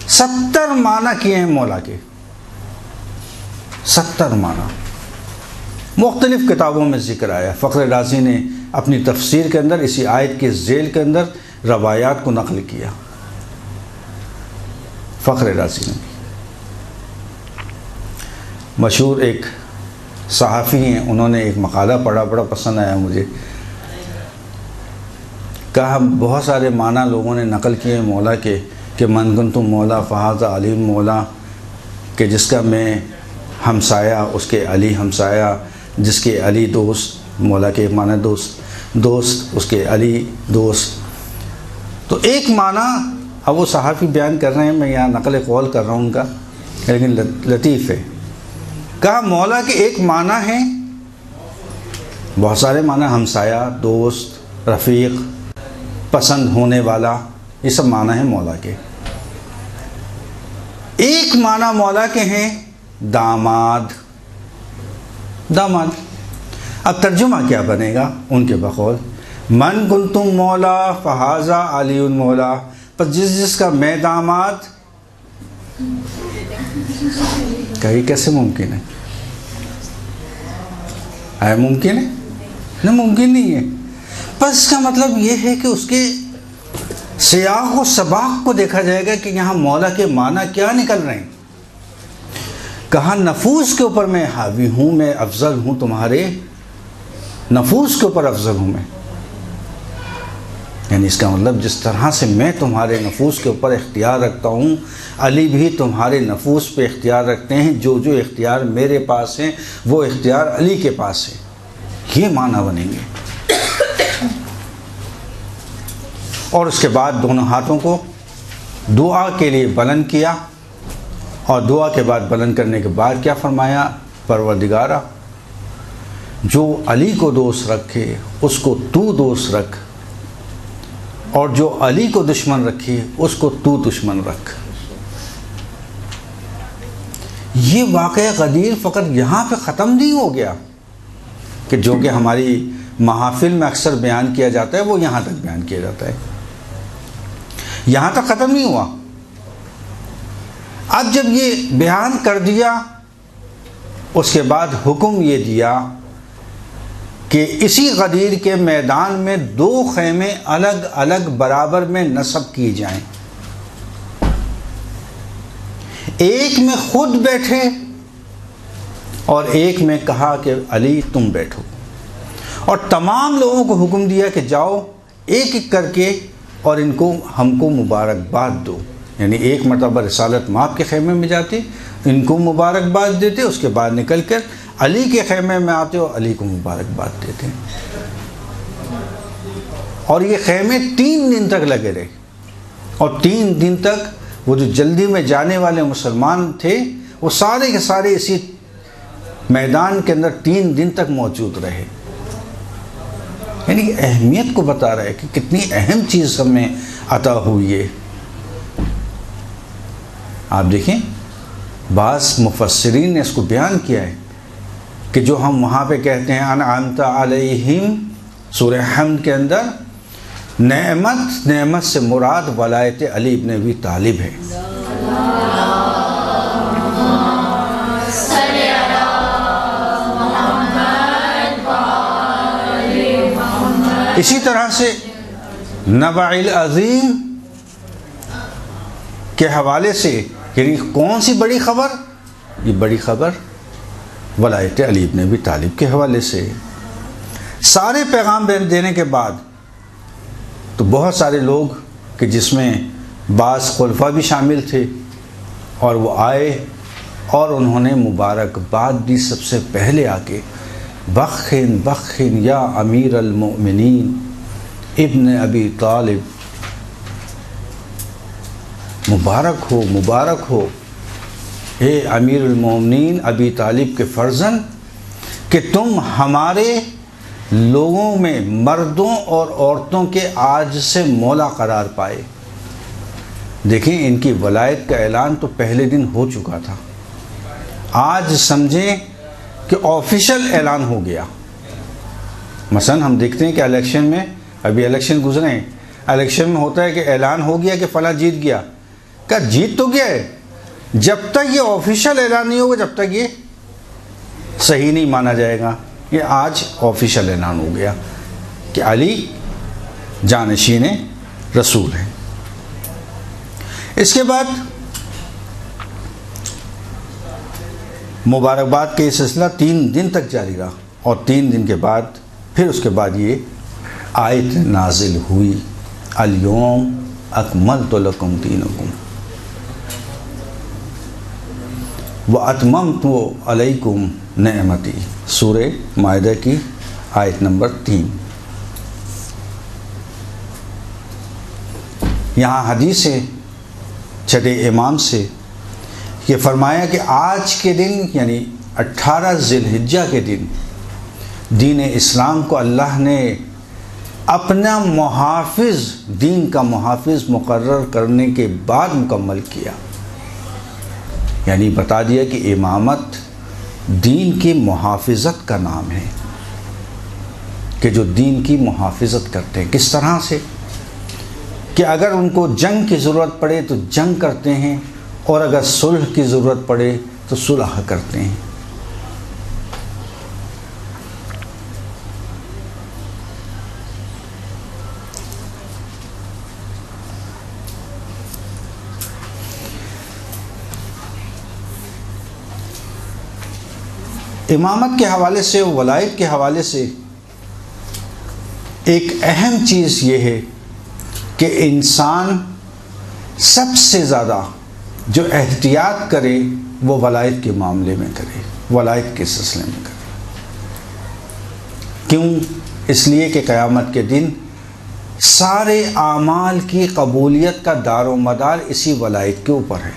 70 माना किए हैं मौला के, 70 माना मुख्तलिफ़ किताबों में ज़िक्र आया। फ़ख्र राज़ी ने अपनी तफसीर के अंदर इसी आयत के ज़ेल के अंदर रवायात को नक़ल किया। फ़ख्र राज़ी ने, मशहूर एक सहाफ़ी हैं, उन्होंने एक मकाला पढ़ा, बड़ा पसंद आया मुझे। कहा बहुत सारे माना लोगों ने नक़ल किए मौला के कि मन कुन्तुम मौला फ़हाज़ा अली मौला, कि जिसका मैं हमसाया उसके अली हमसाया, जिसके अली दोस्त, मौला के माना दोस्त उसके अली दोस्त। तो एक माना, अब वो सहाफ़ी बयान कर रहे हैं, मैं यहाँ नक़ल कौल कर रहा हूँ उनका, लेकिन लतीफ़ है। कहा मौला के एक माना है, बहुत सारे माना, हमसाया, दोस्त, रफ़ीक, पसंद होने वाला, ये सब माना है मौला के। एक माना मौला के हैं दामाद। अब तर्जुमा क्या बनेगा उनके बकौल, मन कुन्तुम मौला फ़हाज़ा अली मौला, पर जिसका मैं दामाद। कहीं कैसे मुमकिन है? है मुमकिन है? नहीं मुमकिन नहीं है। पर इसका मतलब ये है कि उसके सियाक़ व सबाक़ को देखा जाएगा कि यहाँ मौला के माना क्या निकल रहे हैं। कहा नफूस के ऊपर मैं हावी हूँ, मैं अफजल हूँ, तुम्हारे नफूस के ऊपर अफजल हूँ मैं। यानी इसका मतलब जिस तरह से मैं तुम्हारे नफूस के ऊपर इख्तियार रखता हूँ, अली भी तुम्हारे नफूस पे इख्तियार रखते हैं। जो जो इख्तियार मेरे पास हैं वो इख्तियार अली के पास है। ये माना बनेंगे। और उसके बाद दोनों हाथों को दुआ के लिए बुलंद किया, और दुआ के बाद बुलंद करने के बाद क्या फरमाया, परवरदिगारा जो अली को दोस्त रखे उसको तू दोस्त रख, और जो अली को दुश्मन रखे उसको तू दुश्मन रख। ये वाक़या ग़दीर फ़कत यहाँ पे ख़त्म नहीं हो गया कि जो कि हमारी महाफिल में अक्सर बयान किया जाता है, वो यहाँ तक बयान किया जाता है। यहाँ तक ख़त्म नहीं हुआ। अब जब ये बयान कर दिया, उसके बाद हुक्म ये दिया कि इसी ग़दीर के मैदान में 2 ख़ैमे अलग अलग बराबर में नस्ब किए जाएं। एक में खुद बैठे और एक में कहा कि अली तुम बैठो, और तमाम लोगों को हुक्म दिया कि जाओ एक एक करके और इनको हमको मुबारकबाद दो। यानी एक मरतबा रिसालत माप के ख़ैमे में जाते, इनको मुबारकबाद देते, उसके बाद निकल कर अली के ख़ैमे में आते हो, अली को मुबारकबाद देते। और ये ख़ैमे 3 दिन तक लगे रहे, और 3 दिन तक वो जो जल्दी में जाने वाले मुसलमान थे वो सारे के सारे इसी मैदान के अंदर 3 दिन तक मौजूद रहे। यानी अहमियत को बता रहा है कि कितनी अहम चीज़ हमें अता हुई है। आप देखें, बाज़ मुफस्सिरीन ने इसको बयान किया है कि जो हम वहाँ पे कहते हैं अनअमता अलैहिम सूरह हमद के अंदर, नेमत से मुराद वलायत अली इब्न अबी तालिब है। इसी तरह से नबाइल अज़ीम के हवाले से, यानी कौन सी बड़ी ख़बर, ये बड़ी ख़बर वलायत अली इब्न अबी तालिब के हवाले से। सारे पैगाम देने के बाद तो बहुत सारे लोग कि जिसमें बाज़ खुलफा भी शामिल थे, और वो आए और उन्होंने मुबारकबाद दी सबसे पहले आके, बख़िन बख़िन या अमीर अल-मोमिनीन इब्न अबी तालिब, मुबारक हो मुबारक हो हे अमीर अल-मोमिनीन अबी तालिब के फ़र्जन, कि तुम हमारे लोगों में मर्दों और औरतों के आज से मौला करार पाए। देखें, इनकी वलायत का ऐलान तो पहले दिन हो चुका था, आज समझें कि ऑफिशियल ऐलान हो गया। मसलन हम देखते हैं कि इलेक्शन में, अभी इलेक्शन गुजरे हैं, इलेक्शन में होता है कि ऐलान हो गया कि फ़लाँ जीत गया। क्या जीत तो गया है, जब तक ये ऑफिशियल ऐलान नहीं होगा जब तक ये सही नहीं माना जाएगा। ये आज ऑफिशियल ऐलान हो गया कि अली जानशीन रसूल है। इसके बाद मुबारकबाद के सिलसिला 3 दिन तक जारी रहा, और 3 दिन के बाद फिर उसके बाद ये आयत नाजिल हुई, अल-यौम अकमलतु लकुम दीनकुम व अतममतु अलैकुम नेमती, सूरह माइदा की आयत नंबर 3। यहाँ हदीस है छठे इमाम से ये फरमाया कि आज के दिन यानी 18 ज़िलहिज्जा के दिन दीन इस्लाम को अल्लाह ने अपना मुहाफ़िज़, दीन का मुहाफ़िज़ मुकर्रर करने के बाद मुकम्मल किया। यानी बता दिया कि इमामत दीन की मुहाफ़िज़त का नाम है, कि जो दीन की मुहाफ़िज़त करते हैं। किस तरह से कि अगर उनको जंग की ज़रूरत पड़े तो जंग करते हैं, और अगर सुलह की ज़रूरत पड़े तो सुलह करते हैं। इमामत के हवाले से, वलायत के हवाले से एक अहम चीज़ ये है कि इंसान सबसे ज़्यादा जो एहतियात करे वो वलायत के मामले में करे, वलायत के सिलसिले में करे। क्यों? इसलिए कि क़यामत के दिन सारे आमाल की कबूलियत का दारो मदार इसी वलायत के ऊपर है।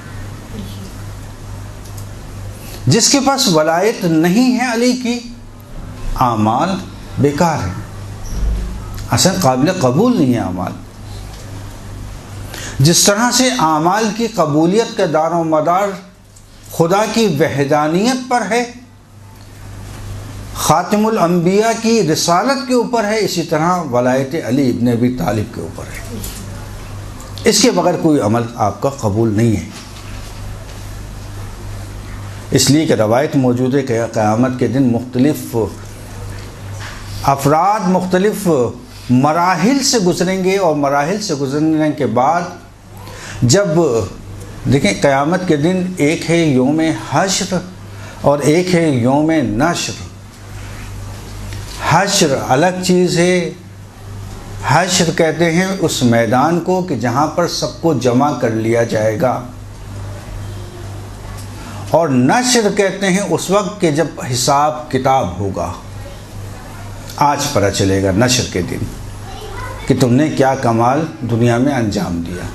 जिसके पास वलायत नहीं है अली की, आमाल बेकार है, असल काबिल कबूल नहीं है आमाल। जिस तरह से आमाल की कबूलियत का दारो मदार खुदा की वहदानियत पर है, ख़ातिमुल अंबिया की रिसालत के ऊपर है, इसी तरह वलायत अली इब्न अबी तालिब के ऊपर है। इसके बगैर कोई अमल आपका कबूल नहीं है। इसलिए कि रवायत मौजूद है कि क़यामत के दिन मुख्तलिफ अफराद मुख्तलिफ मराहिल से गुजरेंगे, और मराहिल से गुजरने के बाद जब देखें क़यामत के दिन एक है यौम हश्र और एक है यौम नश्र। हश्र अलग चीज़ है। हश्र कहते हैं उस मैदान को कि जहाँ पर सबको जमा कर लिया जाएगा, और नश्र कहते हैं उस वक्त के जब हिसाब किताब होगा। आज पता चलेगा नश्र के दिन कि तुमने क्या कमाल दुनिया में अंजाम दिया।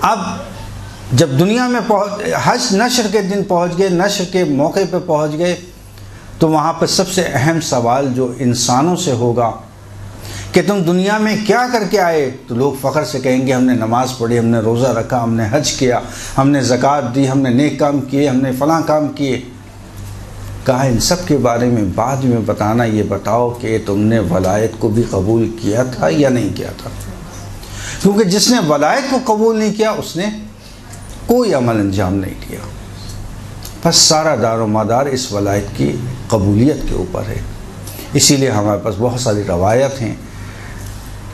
अब जब दुनिया में नश्र के दिन पहुंच गए, नश्र के मौके पे पहुंच गए, तो वहाँ पर सबसे अहम सवाल जो इंसानों से होगा कि तुम दुनिया में क्या करके आए। तो लोग फ़ख्र से कहेंगे हमने नमाज़ पढ़ी, हमने रोज़ा रखा, हमने हज किया, हमने ज़कात दी, हमने नेक काम किए, हमने फ़लाँ काम किए। कहा इन सब के बारे में बाद में बताना, ये बताओ कि तुमने वलायत को भी कबूल किया था या नहीं किया था। क्योंकि जिसने वलायत को कबूल नहीं किया उसने कोई अमल अंजाम नहीं दिया। बस सारा दारो मदार इस वलायत की कबूलियत के ऊपर है। इसीलिए हमारे पास बहुत सारी रवायत हैं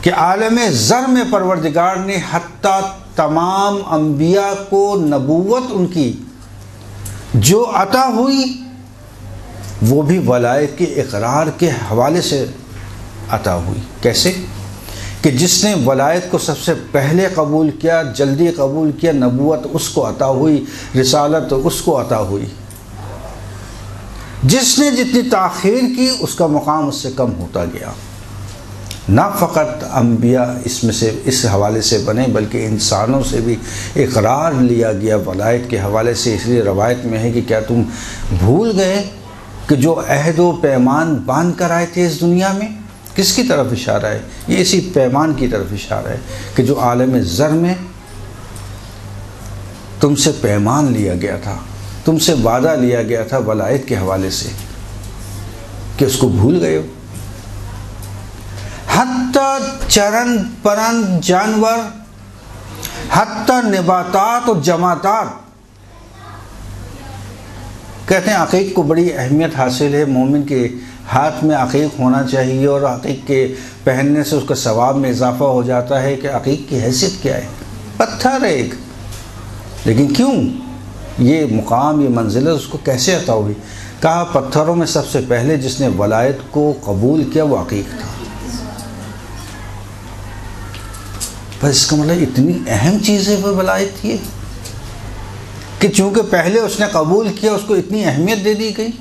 कि आलम ज़र में परवरदिगार ने हत्ता तमाम अंबिया को नबूवत उनकी जो अता हुई वो भी वलायत के इकरार के हवाले से अता हुई। कैसे? कि जिसने वलायत को सबसे पहले कबूल किया, जल्दी कबूल किया, नबूवत उसको अता हुई, रिसालत उसको अता हुई। जिसने जितनी ताख़ीर की उसका मुकाम उससे कम होता गया। ना फ़कत अंबिया इसमें से इस हवाले से बने, बल्कि इंसानों से भी इकरार लिया गया वलायत के हवाले से। इसलिए रवायत में है कि क्या तुम भूल गए कि जो अहद व पैमान बांध कर आए थे इस दुनिया में। किसकी तरफ इशारा है? ये इसी पैमान की तरफ इशारा है कि जो आलम ज़र में तुमसे पैमान लिया गया था, तुमसे वादा लिया गया था वलायत के हवाले से, कि उसको भूल गए हो। हत्ता चरन परन जानवर, हत्ता नबातात और जमातात। कहते हैं अक़ीक़ को बड़ी अहमियत हासिल है। मोमिन के हाथ में अक़ीक़ होना चाहिए, और अक़ीक़ के पहनने से उसका सवाब में इजाफ़ा हो जाता है। कि अक़ीक़ की हैसियत क्या है? पत्थर है एक, लेकिन क्यों ये मुकाम, ये मंजिल उसको कैसे अता हुई? कहा पत्थरों में सबसे पहले जिसने वलायत को कबूल किया वो अक़ीक़ था। पर इसका मतलब इतनी अहम चीज़ है वो वलायत थी कि चूँकि पहले उसने कबूल किया उसको इतनी अहमियत दे दी गई।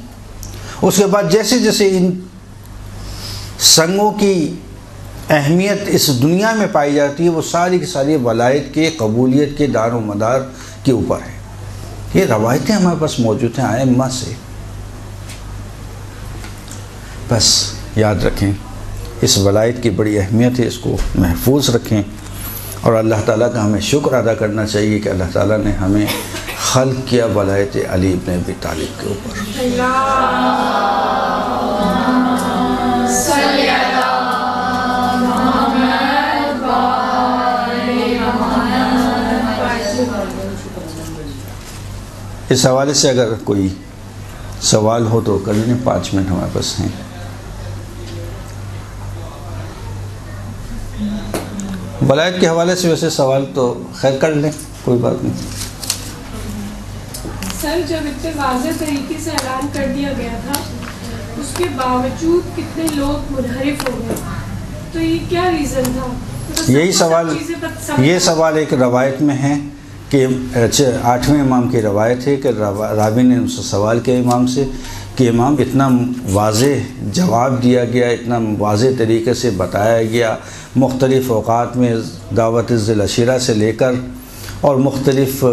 उसके बाद जैसे जैसे इन संगों की अहमियत इस दुनिया में पाई जाती है, वो सारी की सारी वलायत के कबूलियत के दारो मदार के ऊपर है। ये रवायतें हमारे पास मौजूद हैं आइम्मा से। बस याद रखें इस वलायत की बड़ी अहमियत है, इसको महफूज रखें। और अल्लाह ताला का हमें शुक्र अदा करना चाहिए कि अल्लाह ताला ने हमें खल्क़ किया वलायत अली इब्न अबी तालिब के ऊपर। इस हवाले से अगर कोई सवाल हो तो कर लें, 5 मिनट हमारे पास हैं। वलायत के हवाले से वैसे सवाल तो खैर कर लें, कोई बात नहीं। सर जब इतने वाज़ेह तरीके से ऐलान कर दिया गया था, उसके बावजूद कितने लोग मुनहरिफ हो गए। तो ये क्या रीज़न था? यही सवाल, ये सवाल एक रवायत में है कि 8वें इमाम की रवायत है कि रावी ने उनसे सवाल किया इमाम से कि इमाम इतना वाज़ेह जवाब दिया गया, इतना वाज़ेह तरीके से बताया गया, मुख्तलिफ़ औक़ात में दावत ज़िल अशीरा से लेकर और मुख्तलिफ़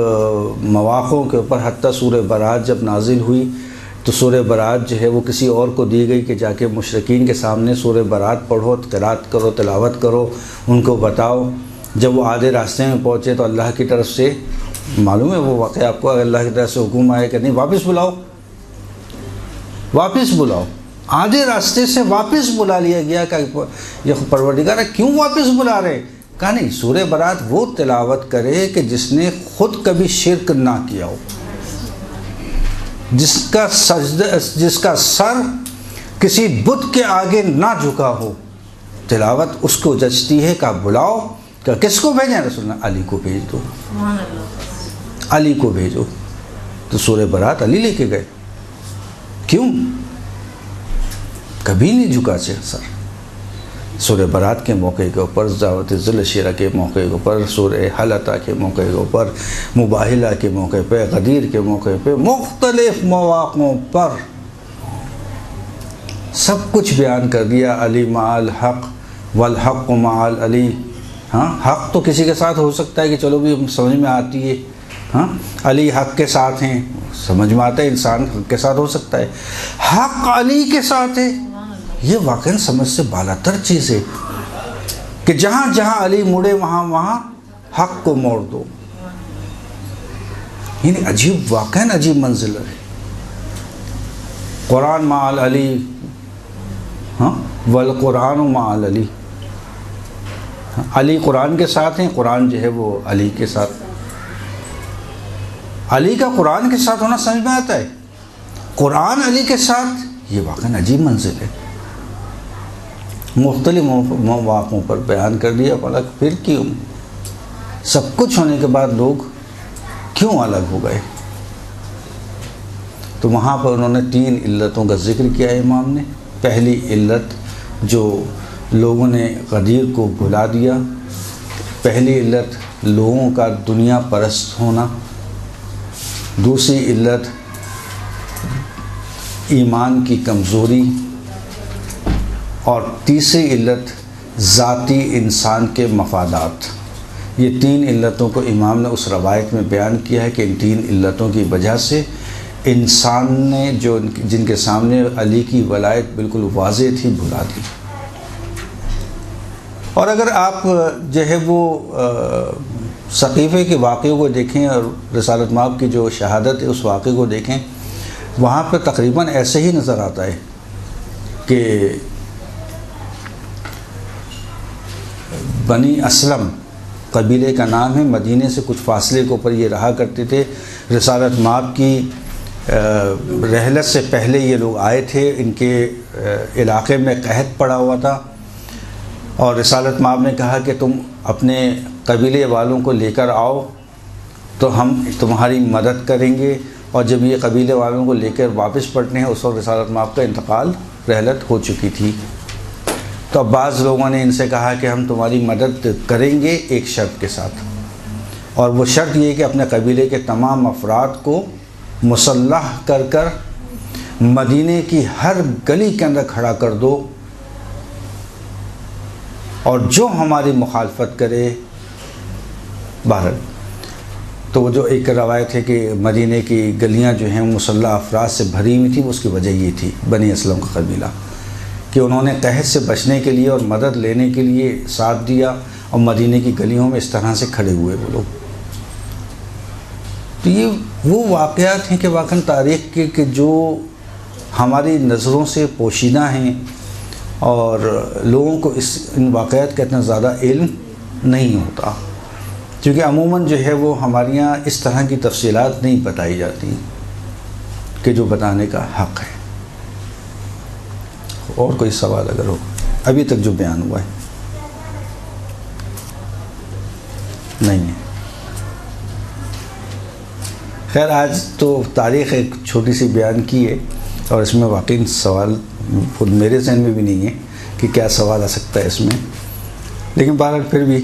मौक़ों के ऊपर, हत्ता सूरह बरात जब नाजिल हुई तो सूरह बरात जो है वो किसी और को दी गई कि जाके मुशरिकीन के सामने सूरह बरात पढ़ो, क़िराअत करो, तिलावत करो, उनको बताओ। जब वो आधे रास्ते में पहुँचे तो अल्लाह की तरफ से, मालूम है वो वाक़या आपको, अल्लाह की तरफ से हुक्म आया कि नहीं वापस बुलाओ, वापस बुलाओ। आधे रास्ते से वापस बुला लिया गया कि ये परवरदिगार क्यों वापस बुला रहे? कहा नहीं, सूरह बरात वो तिलावत करे कि जिसने खुद कभी शिरक ना किया हो, जिसका सजदा, जिसका सर किसी बुत के आगे ना झुका हो, तिलावत उसको जचती है। का बुलाओ, का किसको भेजें? रसूल अली को भेज दो, अली को भेजो। तो सूरह बरात अली लेके गए। क्यों? कभी नहीं झुका सर। सूरह बरात के मौके के ऊपर, दावत ज़िल अशीरा के मौके के ऊपर, सूरह हलता के मौके के ऊपर, मुबाहिला के मौके पे, गदीर के मौके पे, मुख्तलिफ़ मौक़ों पर सब कुछ बयान कर दिया। अली माल हक़ वल हक़ माल अली। हाँ, हक़ तो किसी के साथ हो सकता है कि चलो भी समझ में आती है, हाँ, अली हक़ के साथ हैं, समझ में आता है, इंसान हक़ के साथ हो सकता है। हक़ अली के साथ है, ये वाकई समझ से बालातर चीज़ है कि जहाँ जहाँ अली मुड़े वहाँ वहाँ हक़ को मोड़ दो। यानी अजीब, वाकई अजीब मंजिल है। कुरान माल अली, हाँ, वल कुरान माल अली। अली कुरान के साथ हैं, कुरान जो है वो अली के साथ। अली का कुरान के साथ होना समझ में आता है, कुरान अली के साथ, ये वाकई अजीब मंजिल है। मुख्तलिफ मौक़ों पर बयान कर दिया। भला फिर क्यों? सब कुछ होने के बाद लोग क्यों अलग हो गए? तो वहाँ पर उन्होंने 3 इल्लतों का जिक्र किया इमाम ने। पहली इल्लत, जो लोगों ने गदीर को भुला दिया। पहली इल्लत, लोगों का दुनिया परस्त होना। दूसरी इल्लत, ईमान की कमज़ोरी। और तीसरी इल्लत, ज़ाती इंसान के मफादात। ये 3 इल्लतों को इमाम ने उस रवायत में बयान किया है कि इन 3 इल्लतों की वजह से इंसान ने जो जिनके सामने अली की वलायत बिल्कुल वाज़ेह थी, भुला दी। और अगर आप जो है वो सक़ीफ़े के वाक़े को देखें और रिसालत माब की जो शहादत है उस वाक़े को देखें, वहाँ पर तकरीबन ऐसे ही नज़र आता है कि बनी असलम कबीले का नाम है, मदीने से कुछ फासले के ऊपर ये रहा करते थे। रिसालत माब की रहलत से पहले ये लोग आए थे, इनके इलाक़े में कहत पड़ा हुआ था और रिसालत माब ने कहा कि तुम अपने कबीले वालों को लेकर आओ तो हम तुम्हारी मदद करेंगे। और जब ये कबीले वालों को लेकर वापस पलटने हैं, उस वक्त रिसालत माब का इंतकाल, रहलत हो चुकी थी। तो अब बाज़ लोगों ने इनसे कहा कि हम तुम्हारी मदद करेंगे एक शर्त के साथ, और वो शर्त ये कि अपने कबीले के तमाम अफराद को मुसल्लह कर कर मदीने की हर गली के अंदर खड़ा कर दो, और जो हमारी मुखालफत करे बाहर। तो वो जो एक रवायत है कि मदीने की गलियां जो हैं मुसल्लह अफराद से भरी हुई थी, उसकी वजह ये थी, बनी असलम का कबीला, कि उन्होंने कहत से बचने के लिए और मदद लेने के लिए साथ दिया और मदीने की गलियों में इस तरह से खड़े हुए वो लोग। तो ये वो वाक़यात हैं कि वाकई तारीख़ के कि जो हमारी नज़रों से पोशीदा हैं और लोगों को इन वाक़यात का इतना ज़्यादा इल्म नहीं होता, क्योंकि अमूमन जो है वो हमारे यहाँ इस तरह की तफसीलात नहीं बताई जाती कि जो बताने का हक़ है। और कोई सवाल अगर हो अभी तक जो बयान हुआ है? नहीं है। खैर, आज तो तारीख़ एक छोटी सी बयान की है और इसमें वाकई सवाल खुद मेरे जहन में भी नहीं है, कि क्या सवाल आ सकता है इसमें, लेकिन बहरहाल फिर भी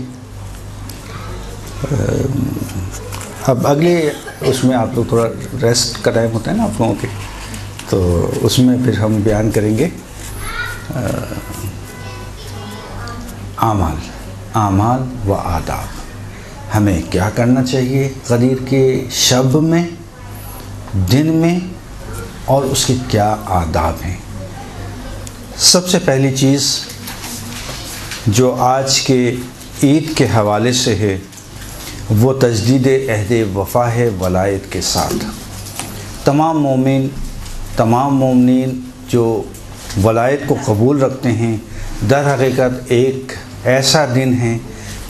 अब अगले उसमें आप लोग थोड़ा रेस्ट का टाइम होता है ना आप लोगों के, तो उसमें फिर हम बयान करेंगे आमाल व आदाब, हमें क्या करना चाहिए गदीर के शब में, दिन में, और उसके क्या आदाब हैं। सबसे पहली चीज़ जो आज के ईद के हवाले से है वो तजदीद अहद वफ़ा है वलायत के साथ। तमाम मोमिनीन जो वलायत को कबूल रखते हैं, दर हकीकत एक ऐसा दिन है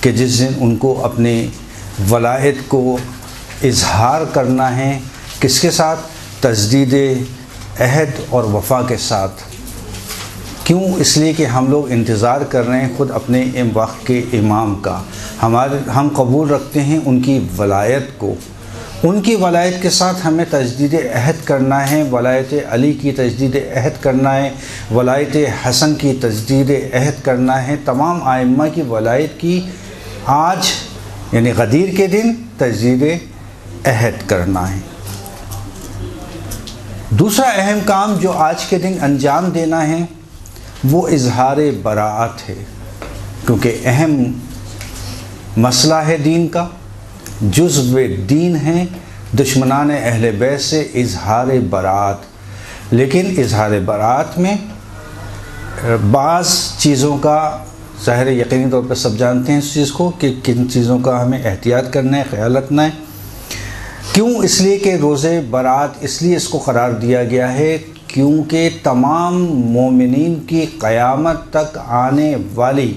कि जिस दिन उनको अपने वलायत को इजहार करना है, किसके साथ? तजदीद अहद और वफ़ा के साथ। क्यों? इसलिए कि हम लोग इंतज़ार कर रहे हैं ख़ुद अपने वक्त के इमाम का। हम कबूल रखते हैं उनकी वलायत को, उनकी वलायत के साथ हमें तजदीद अहद करना है, वलायत अली की तजदीद अहद करना है, वलायत हसन की तजदीद अहद करना है, तमाम आइम्मा की वलायत की आज यानी गदीर के दिन तजदीद अहद करना है। दूसरा अहम काम जो आज के दिन अंजाम देना है वो इजहार बराअत है, क्योंकि अहम मसला है दीन का, जुज़्व दीन है दुश्मनान अहले बैत से इजहार बराअत। लेकिन इजहार बराअत में बाज़ चीज़ों का ज़ाहिर यकीनी तौर पर सब जानते हैं इस चीज़ को कि किन चीज़ों का हमें एहतियात करना है, ख्याल रखना है। क्यों? इसलिए कि रोज़े बरात इसलिए इसको करार दिया गया है क्योंकि तमाम मोमिनीन की क़यामत तक आने वाली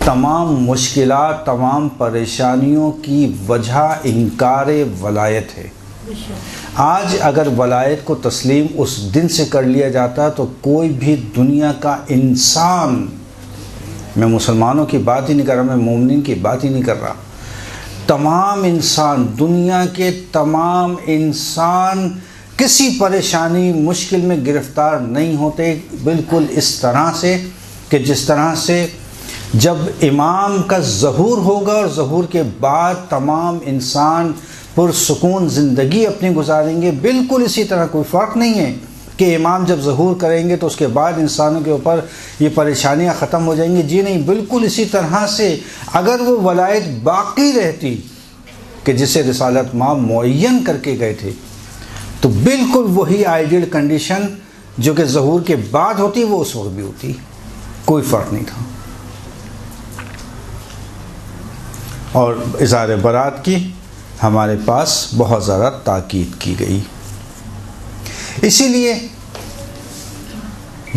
तमाम मुश्किलात, तमाम परेशानियों की वजह इनकार वलायत है। आज अगर वलायत को तस्लीम उस दिन से कर लिया जाता तो कोई भी दुनिया का इंसान, मैं मुसलमानों की बात ही नहीं कर रहा, मैं मोमिनीन की बात ही नहीं कर रहा, तमाम इंसान, दुनिया के तमाम इंसान किसी परेशानी मुश्किल में गिरफ़्तार नहीं होते। बिल्कुल इस तरह से कि जिस तरह से जब इमाम का ज़हूर होगा और ज़हूर के बाद तमाम इंसान पुरसुकून ज़िंदगी अपनी गुजारेंगे, बिल्कुल इसी तरह। कोई फ़र्क नहीं है कि इमाम जब ज़हूर करेंगे तो उसके बाद इंसानों के ऊपर ये परेशानियां ख़त्म हो जाएंगी। जी नहीं, बिल्कुल इसी तरह से अगर वो वलायत बाकी रहती कि जिसे रिसालत माँ मुअय्यन करके गए थे, तो बिल्कुल वही आइडियल कंडीशन जो कि ज़हूर के बाद होती वो उस वक्त भी होती, कोई फ़र्क नहीं था। और इज़हार बरात की हमारे पास बहुत ज़्यादा ताकीद की गई। इसीलिए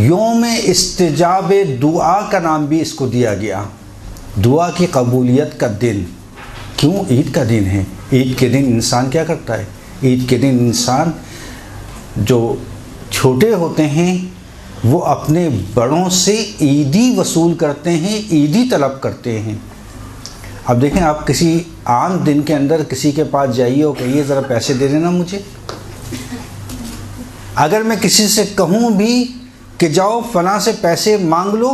योम इस्तिजाब दुआ का नाम भी इसको दिया गया, दुआ की कबूलियत का दिन। क्यों? ईद का दिन है। ईद के दिन इंसान क्या करता है? ईद के दिन इंसान जो छोटे होते हैं वो अपने बड़ों से ईदी वसूल करते हैं, ईदी तलब करते हैं। अब देखें, आप किसी आम दिन के अंदर किसी के पास जाइए और कहिए ज़रा पैसे दे देना मुझे। अगर मैं किसी से कहूँ भी कि जाओ फलां से पैसे मांग लो,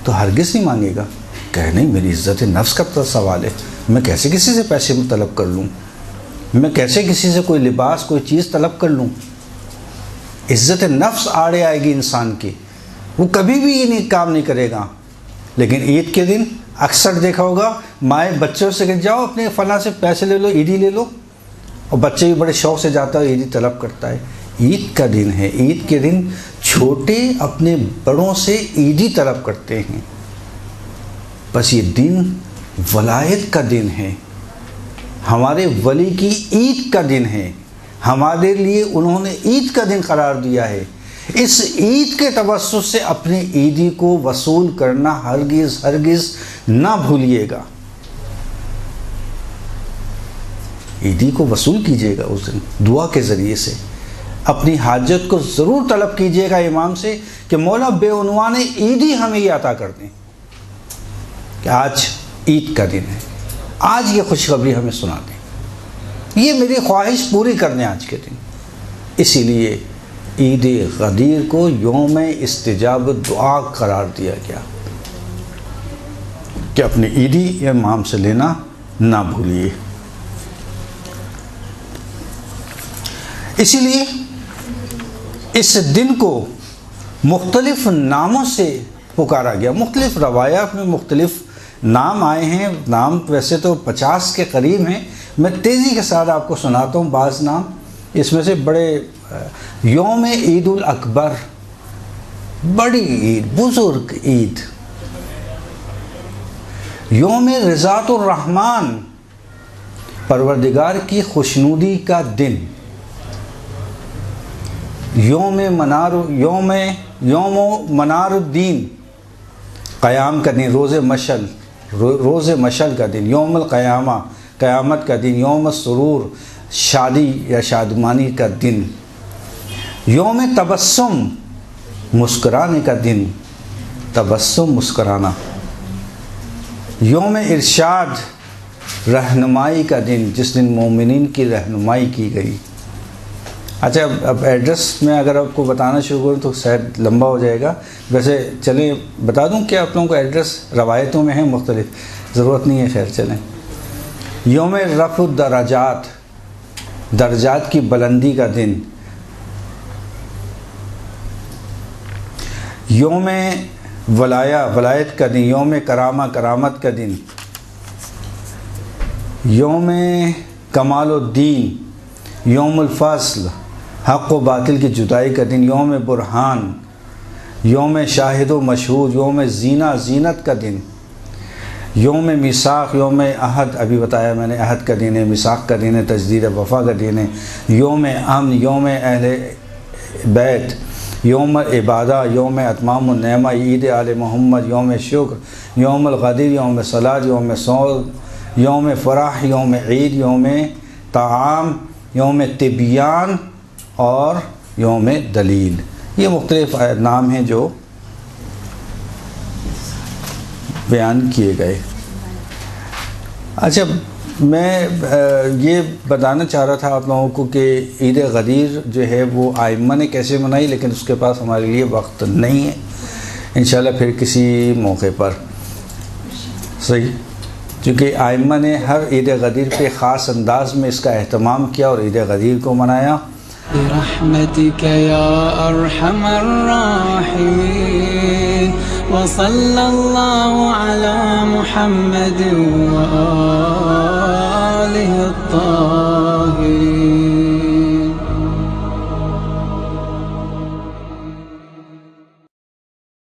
तो हरगिज़ नहीं मांगेगा। कहे नहीं, मेरी इज़्ज़त नफ्स का सवाल है, मैं कैसे किसी से पैसे तलब कर लूँ, मैं कैसे किसी से कोई लिबास, कोई चीज़ तलब कर लूँ। इज़्ज़त नफ्स आड़े आएगी इंसान की, वो कभी भी ये नहीं काम नहीं करेगा। लेकिन ईद के दिन अक्सर देखा होगा माए बच्चों से कह जाओ अपने फलां से पैसे ले लो, ईदी ले लो, और बच्चे भी बड़े शौक़ से जाता है, ईदी तलब करता है। ईद का दिन है, ईद के दिन छोटे अपने बड़ों से ईदी तलब करते हैं। बस ये दिन वलायत का दिन है, हमारे वली की ईद का दिन है, हमारे लिए उन्होंने ईद का दिन करार दिया है। इस ईद के तवस्सुत से अपनी ईदी को वसूल करना हरगिज़ ना भूलिएगा। ईदी को वसूल कीजिएगा उस दिन दुआ के ज़रिए से। अपनी हाजत को ज़रूर तलब कीजिएगा इमाम से कि मौला बेउनवान ईदी हमें ये अता कर दें कि आज ईद का दिन है, आज ये खुशखबरी हमें सुना दें, ये मेरी ख्वाहिश पूरी करने आज के दिन। इसीलिए ईद गदीर को यौम इस्तिजाब दुआ करार दिया गया कि अपने ईदी इमाम से लेना ना भूलिए। इसीलिए इस दिन को मुख्तलिफ नामों से पुकारा गया। मुख्तलिफ रवायात में मुख्तलिफ नाम आए हैं। नाम वैसे तो 50 के करीब हैं। मैं तेज़ी के साथ आपको सुनाता हूँ बाज़ नाम। इसमें से बड़े यौम ईद उल अकबर, बड़ी ईद, बुज़ुर्ग ईद। यौम रिज़ातुर रहमान, परवरदिगार की खुशनुदी का दिन। यौम मनारुद्दीन, क़याम का दिन, रोज़े मशल का दिन। यौमुल क़यामा, क़यामत का दिन। यौम सुरूर, शादी या शादमानी का दिन। यौम तबस्सुम, मुस्कुराने का दिन। तबस्सुम, मुस्कुराना। यौम इरशाद, रहनुमाई का दिन, जिस दिन मोमिनीन की रहनुमाई की गई। अच्छा, अब एड्रेस में अगर आपको बताना शुरू करूँ तो शायद लंबा हो जाएगा। वैसे चलें बता दूं कि आप लोगों को एड्रेस रवायतों में है मुख्तलिफ, ज़रूरत नहीं है, खैर चलें। यौम रफ़्उ दराजात, दर्जात की बुलंदी का दिन। यौम वलायत का दिन। यौम करामा, करामत का दिन। यौम कमालुद्दीन, यौमुल फ़स्ल, हक़ व बातिल की जुदाई का दिन। यौम बुरहान, यौम शाहिद व मशहूद। यौम ज़ीना, ज़ीनत का दिन। यौम मिसाक़, यौम अहद, अभी बताया मैंने, अहद का दिन है। मिसाक़ का दिन है, तजदीद वफ़ा का दिन है। यौम अमन, यौम अहले बैत। यौम इबादा, यौम अतमाम नेमा, ईद आल मोहम्मद। यौम शुक्र, यौम गदीर, यौम सलात, यौम सौल, यौम फ़राह, यौम ईद, यौम ताआम, यौम तिबियान और यौम दलील। ये मुख्तलिफ नाम हैं जो बयान किए गए। अच्छा, मैं ये बताना चाह रहा था आप लोगों को कि ईद गदीर जो है वो आइम्मा ने कैसे मनाई, लेकिन उसके पास हमारे लिए वक्त नहीं है। इंशाल्लाह फिर किसी मौके पर, सही, क्योंकि आइम्मा ने हर ईद गदीर पे ख़ास अंदाज में इसका अहतमाम किया और ईद गदीर को मनाया। बिरहमतिक या अरहमर राहिमीन व सल्लल्लाहु अला मुहम्मद व आलिहि त्ताहिरीन।